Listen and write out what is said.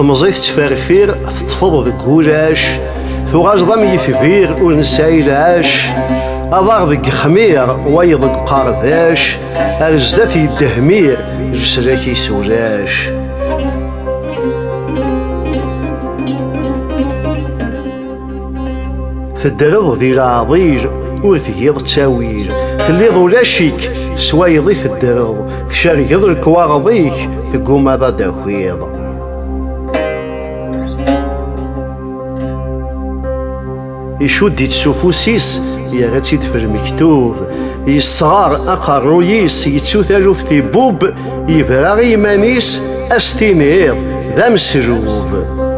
تلمزيت تفرفير تطفض ذك ولاش ثغاز ضم يثبير ونسعي العاش أضاغ ذك خمير ويضك قارداش أرزدت يدهمير جسراكي سولاش تدرض ذي العظير وثيض تاويل تليض ولاشيك سوايضي في الدرض تشاركض الكواغضيك تقوم هذا داخيض يشد يتسوفوسيس يا غاتيد في المكتوب يصغار أقرويس يتسوثالو في بوب يبرا غيمانيس أستينير ذا مسروب